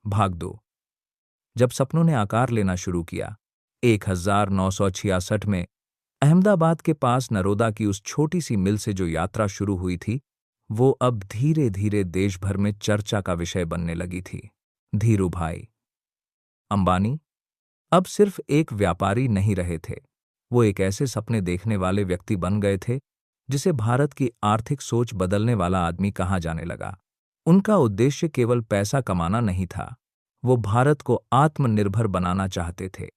भाग दो। जब सपनों ने आकार लेना शुरू किया, 1966 में अहमदाबाद के पास नरोदा की उस छोटी सी मिल से जो यात्रा शुरू हुई थी, वो अब धीरे धीरे देश भर में चर्चा का विषय बनने लगी थी। धीरूभाई अंबानी अब सिर्फ एक व्यापारी नहीं रहे थे, वो एक ऐसे सपने देखने वाले व्यक्ति बन गए थे जिसे भारत की आर्थिक सोच बदलने वाला आदमी कहा जाने लगा। उनका उद्देश्य केवल पैसा कमाना नहीं था, वो भारत को आत्मनिर्भर बनाना चाहते थे।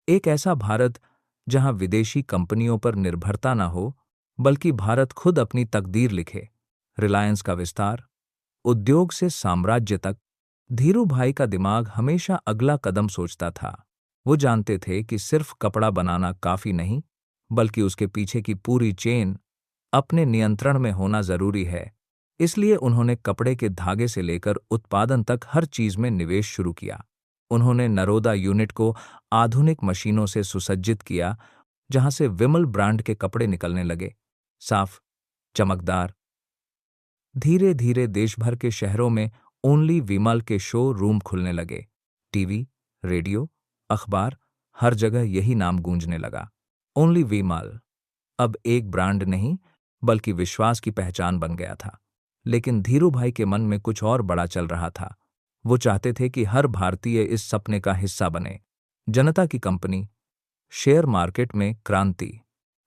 एक ऐसा भारत जहां विदेशी कंपनियों पर निर्भरता न हो, बल्कि भारत खुद अपनी तकदीर लिखे। रिलायंस का विस्तार, उद्योग से साम्राज्य तक, धीरूभाई का दिमाग हमेशा अगला कदम सोचता था। वो जानते थे कि सिर्फ कपड़ा बनाना काफी नहीं, बल्कि उसके पीछे की पूरी चेन अपने नियंत्रण में होना जरूरी है। इसलिए उन्होंने कपड़े के धागे से लेकर उत्पादन तक हर चीज में निवेश शुरू किया। उन्होंने नरोदा यूनिट को आधुनिक मशीनों से सुसज्जित किया, जहां से विमल ब्रांड के कपड़े निकलने लगे, साफ, चमकदार। धीरे धीरे देश भर के शहरों में ओनली विमल के शो रूम खुलने लगे। टीवी, रेडियो, अखबार, हर जगह यही नाम गूंजने लगा, ओनली विमल। अब एक ब्रांड नहीं, बल्कि विश्वास की पहचान बन गया था। लेकिन धीरूभाई के मन में कुछ और बड़ा चल रहा था। वो चाहते थे कि हर भारतीय इस सपने का हिस्सा बने। जनता की कंपनी, शेयर मार्केट में क्रांति।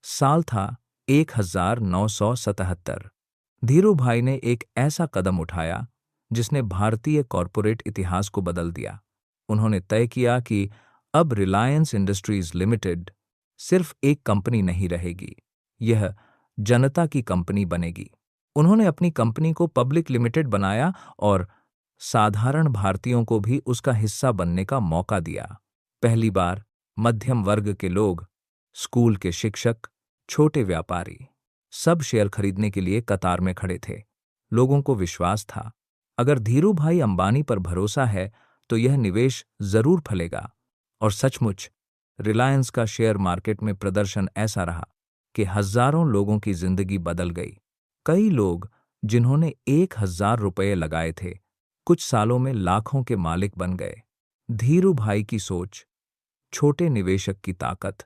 साल था 1977। धीरूभाई ने एक ऐसा कदम उठाया जिसने भारतीय कॉरपोरेट इतिहास को बदल दिया। उन्होंने तय किया कि अब रिलायंस इंडस्ट्रीज लिमिटेड सिर्फ एक कंपनी नहीं रहेगी, यह जनता की कंपनी बनेगी। उन्होंने अपनी कंपनी को पब्लिक लिमिटेड बनाया और साधारण भारतीयों को भी उसका हिस्सा बनने का मौका दिया। पहली बार मध्यम वर्ग के लोग, स्कूल के शिक्षक, छोटे व्यापारी, सब शेयर खरीदने के लिए कतार में खड़े थे। लोगों को विश्वास था, अगर धीरूभाई अंबानी पर भरोसा है तो यह निवेश जरूर फलेगा। और सचमुच रिलायंस का शेयर मार्केट में प्रदर्शन ऐसा रहा कि हजारों लोगों की जिंदगी बदल गई। कई लोग जिन्होंने 1,000 रुपये लगाए थे, कुछ सालों में लाखों के मालिक बन गए। धीरूभाई की सोच, छोटे निवेशक की ताकत।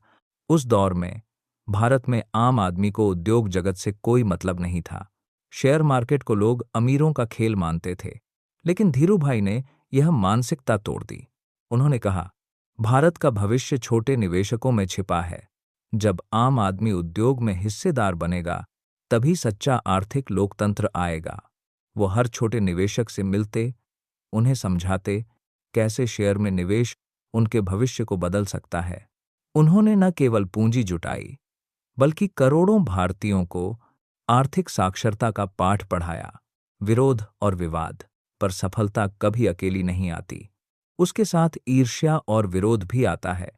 उस दौर में भारत में आम आदमी को उद्योग जगत से कोई मतलब नहीं था। शेयर मार्केट को लोग अमीरों का खेल मानते थे। लेकिन धीरूभाई ने यह मानसिकता तोड़ दी। उन्होंने कहा, भारत का भविष्य छोटे निवेशकों में छिपा है। जब आम आदमी उद्योग में हिस्सेदार बनेगा, तभी सच्चा आर्थिक लोकतंत्र आएगा। वो हर छोटे निवेशक से मिलते, उन्हें समझाते कैसे शेयर में निवेश उनके भविष्य को बदल सकता है। उन्होंने न केवल पूंजी जुटाई, बल्कि करोड़ों भारतीयों को आर्थिक साक्षरता का पाठ पढ़ाया। विरोध और विवाद, पर सफलता कभी अकेली नहीं आती, उसके साथ ईर्ष्या और विरोध भी आता है।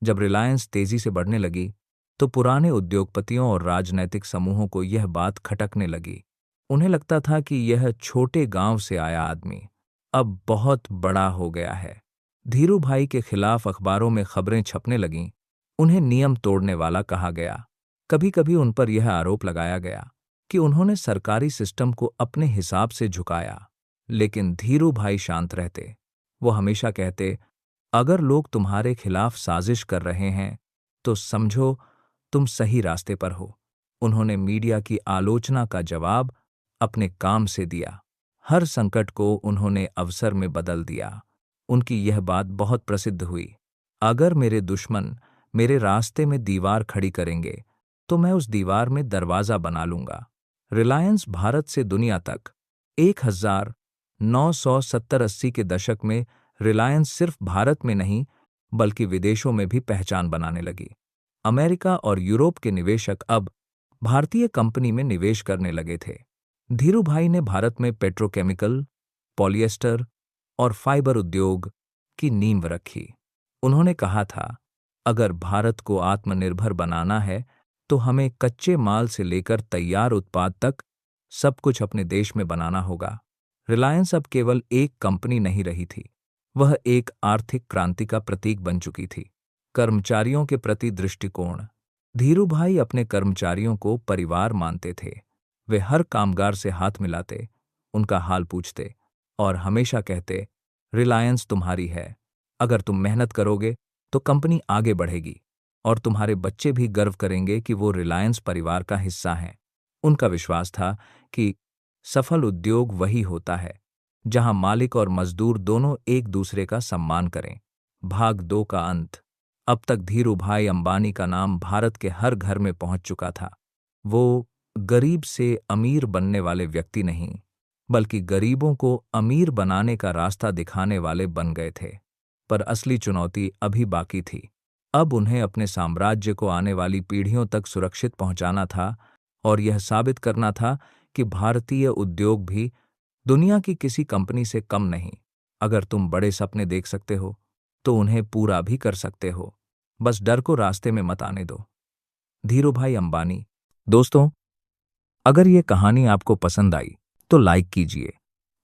जब रिलायंस तेजी से बढ़ने लगी, तो पुराने उद्योगपतियों और राजनैतिक समूहों को यह बात खटकने लगी। उन्हें लगता था कि यह छोटे गांव से आया आदमी अब बहुत बड़ा हो गया है। धीरूभाई के खिलाफ अखबारों में खबरें छपने लगीं, उन्हें नियम तोड़ने वाला कहा गया। कभी कभी उन पर यह आरोप लगाया गया कि उन्होंने सरकारी सिस्टम को अपने हिसाब से झुकाया। लेकिन धीरूभाई शांत रहते। वो हमेशा कहते, अगर लोग तुम्हारे खिलाफ साजिश कर रहे हैं तो समझो तुम सही रास्ते पर हो। उन्होंने मीडिया की आलोचना का जवाब अपने काम से दिया। हर संकट को उन्होंने अवसर में बदल दिया। उनकी यह बात बहुत प्रसिद्ध हुई, अगर मेरे दुश्मन मेरे रास्ते में दीवार खड़ी करेंगे तो मैं उस दीवार में दरवाजा बना लूंगा। रिलायंस भारत से दुनिया तक 1970-80 के दशक में रिलायंस सिर्फ भारत में नहीं, बल्कि विदेशों में भी पहचान बनाने लगी। अमेरिका और यूरोप के निवेशक अब भारतीय कंपनी में निवेश करने लगे थे। धीरूभाई ने भारत में पेट्रोकेमिकल, पॉलिएस्टर और फाइबर उद्योग की नींव रखी। उन्होंने कहा था, अगर भारत को आत्मनिर्भर बनाना है तो हमें कच्चे माल से लेकर तैयार उत्पाद तक सब कुछ अपने देश में बनाना होगा। रिलायंस अब केवल एक कंपनी नहीं रही थी, वह एक आर्थिक क्रांति का प्रतीक बन चुकी थी। कर्मचारियों के प्रति दृष्टिकोण, धीरूभाई अपने कर्मचारियों को परिवार मानते थे। वे हर कामगार से हाथ मिलाते, उनका हाल पूछते और हमेशा कहते, रिलायंस तुम्हारी है। अगर तुम मेहनत करोगे तो कंपनी आगे बढ़ेगी और तुम्हारे बच्चे भी गर्व करेंगे कि वो रिलायंस परिवार का हिस्सा हैं। उनका विश्वास था कि सफल उद्योग वही होता है जहां मालिक और मजदूर दोनों एक दूसरे का सम्मान करें। भाग 2 का अंत। अब तक धीरूभाई अंबानी का नाम भारत के हर घर में पहुंच चुका था। वो गरीब से अमीर बनने वाले व्यक्ति नहीं, बल्कि गरीबों को अमीर बनाने का रास्ता दिखाने वाले बन गए थे। पर असली चुनौती अभी बाकी थी। अब उन्हें अपने साम्राज्य को आने वाली पीढ़ियों तक सुरक्षित पहुंचाना था और यह साबित करना था कि भारतीय उद्योग भी दुनिया की किसी कंपनी से कम नहीं। अगर तुम बड़े सपने देख सकते हो तो उन्हें पूरा भी कर सकते हो। बस डर को रास्ते में मत आने दो। धीरूभाई अंबानी। दोस्तों, अगर ये कहानी आपको पसंद आई तो लाइक कीजिए,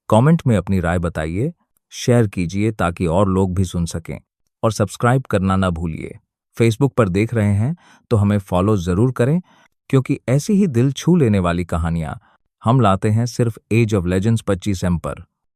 कमेंट में अपनी राय बताइए, शेयर कीजिए ताकि और लोग भी सुन सकें, और सब्सक्राइब करना ना भूलिए। फेसबुक पर देख रहे हैं तो हमें फॉलो जरूर करें, क्योंकि ऐसी ही दिल छू लेने वाली कहानियां हम लाते हैं सिर्फ एज ऑफ लेजेंड्स 25M पर।